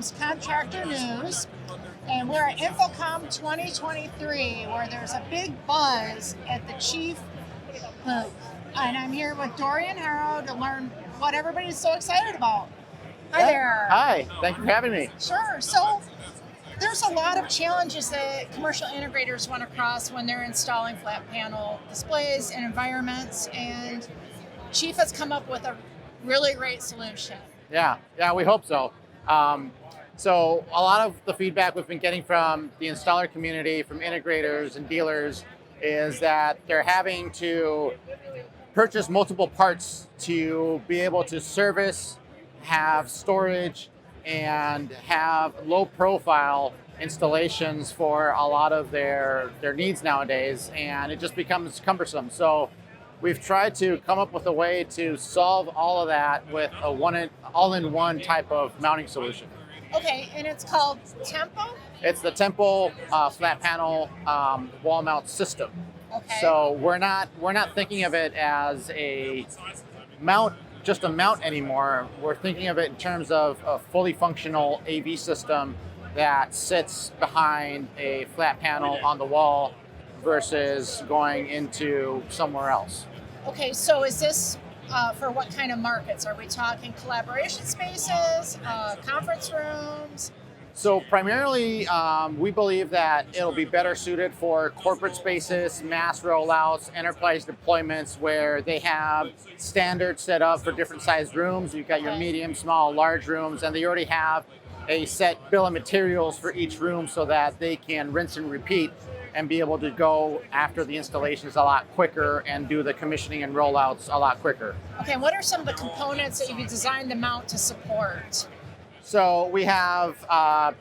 Systems Contractor News, and we're at InfoComm 2023, where there's a big buzz at the Chief booth. And I'm here with Dorian and Haro to learn what everybody's so excited about. Hi there. Hi, thank you for having me. Sure. So there's a lot of challenges that commercial integrators run across when they're installing flat panel displays and environments, and Chief has come up with a really great solution. Yeah, we hope so. So a lot of the feedback we've been getting from the installer community, from integrators and dealers, is that they're having to purchase multiple parts to be able to service, have storage, and have low profile installations for a lot of their needs nowadays, and it just becomes cumbersome. So we've tried to come up with a way to solve all of that with a all-in-one type of mounting solution. Okay, and it's called Tempo? It's the Tempo flat panel wall mount system. Okay. So we're not thinking of it as a mount, just a mount anymore. We're thinking of it in terms of a fully functional AV system that sits behind a flat panel on the wall versus going into somewhere else. Okay, so is this for what kind of markets? Are we talking collaboration spaces, conference rooms? So primarily, we believe that it'll be better suited for corporate spaces, mass rollouts, enterprise deployments where they have standards set up for different sized rooms. You've got your medium, small, large rooms, and they already have a set bill of materials for each room so that they can rinse and repeat and be able to go after the installations a lot quicker and do the commissioning and rollouts a lot quicker. Okay, what are some of the components that you've designed the mount to support? So we have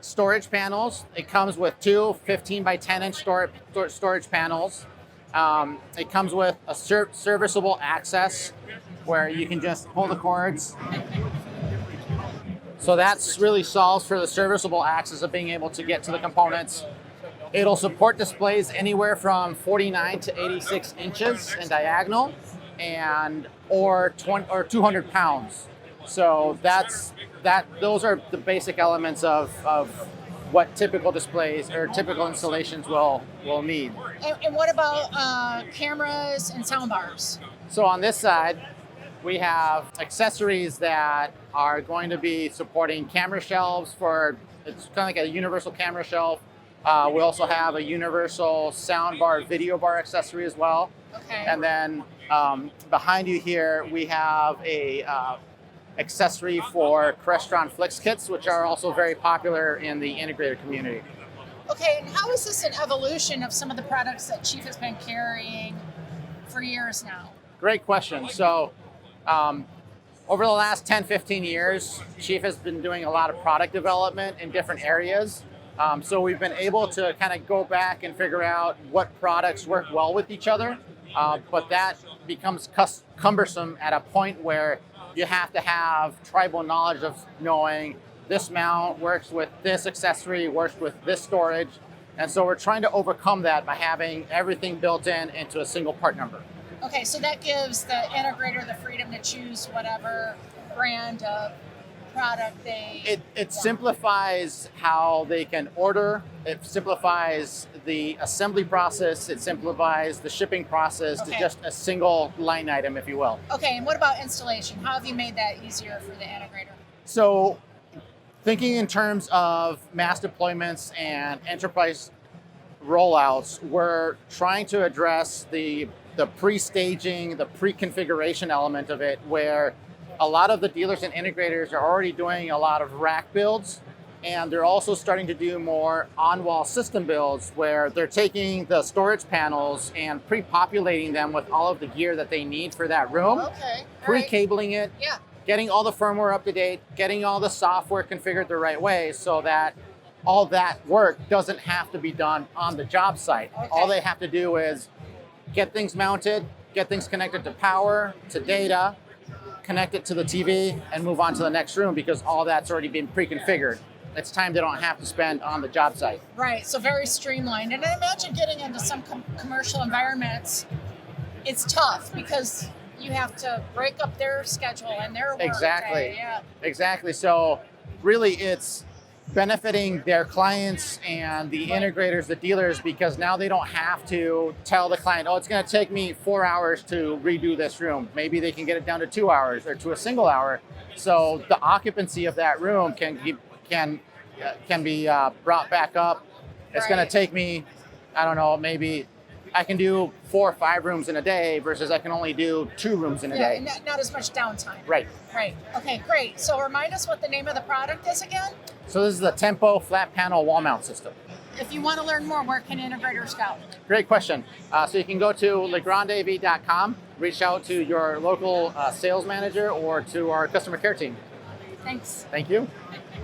storage panels. It comes with two 15 by 10 inch storage panels. It comes with a serviceable access where you can just pull the cords. So that's really solves for the serviceable access of being able to get to the components. It'll support displays anywhere from 49 to 86 inches in diagonal or 200 pounds. So those are the basic elements of what typical displays or typical installations will need. And what about cameras and sound bars? So on this side, we have accessories that are going to be supporting camera shelves it's kind of like a universal camera shelf. We also have a universal sound bar, video bar accessory as well. Okay. And then behind you here, we have a accessory for Crestron Flix kits, which are also very popular in the integrator community. Okay, and how is this an evolution of some of the products that Chief has been carrying for years now? Great question. So over the last 10, 15 years, Chief has been doing a lot of product development in different areas. So we've been able to kind of go back and figure out what products work well with each other, but that becomes cumbersome at a point where you have to have tribal knowledge of knowing this mount works with this accessory, works with this storage. And so we're trying to overcome that by having everything built into a single part number. Okay, so that gives the integrator the freedom to choose whatever brand of product they It simplifies how they can order. It simplifies the assembly process. It simplifies the shipping process to just a single line item, if you will. Okay, and what about installation? How have you made that easier for the integrator? So thinking in terms of mass deployments and enterprise rollouts, we're trying to address the pre-staging, the pre-configuration element of it, where a lot of the dealers and integrators are already doing a lot of rack builds, and they're also starting to do more on-wall system builds where they're taking the storage panels and pre-populating them with all of the gear that they need for that room, pre-cabling it, getting all the firmware up to date, getting all the software configured the right way so that all that work doesn't have to be done on the job site. All they have to do is get things mounted, get things connected to power, to data, connect it to the TV, and move on to the next room because all that's already been pre-configured. It's time they don't have to spend on the job site. Right, so very streamlined. And I imagine getting into some commercial environments, it's tough because you have to break up their schedule and their work day. Exactly. So really it's benefiting their clients and the integrators, the dealers, because now they don't have to tell the client, oh, it's going to take me 4 hours to redo this room. Maybe they can get it down to 2 hours or to a single hour. So the occupancy of that room can be brought back up. It's going to take me, I don't know, maybe I can do 4 or 5 rooms in a day versus I can only do 2 rooms in a day. And not as much downtime. Right. Right. Okay, great. So remind us what the name of the product is again. So this is the Tempo flat panel wall mount system. If you want to learn more, where can integrators go? Great question. So you can go to legrandev.com, reach out to your local sales manager or to our customer care team. Thanks. Thank you.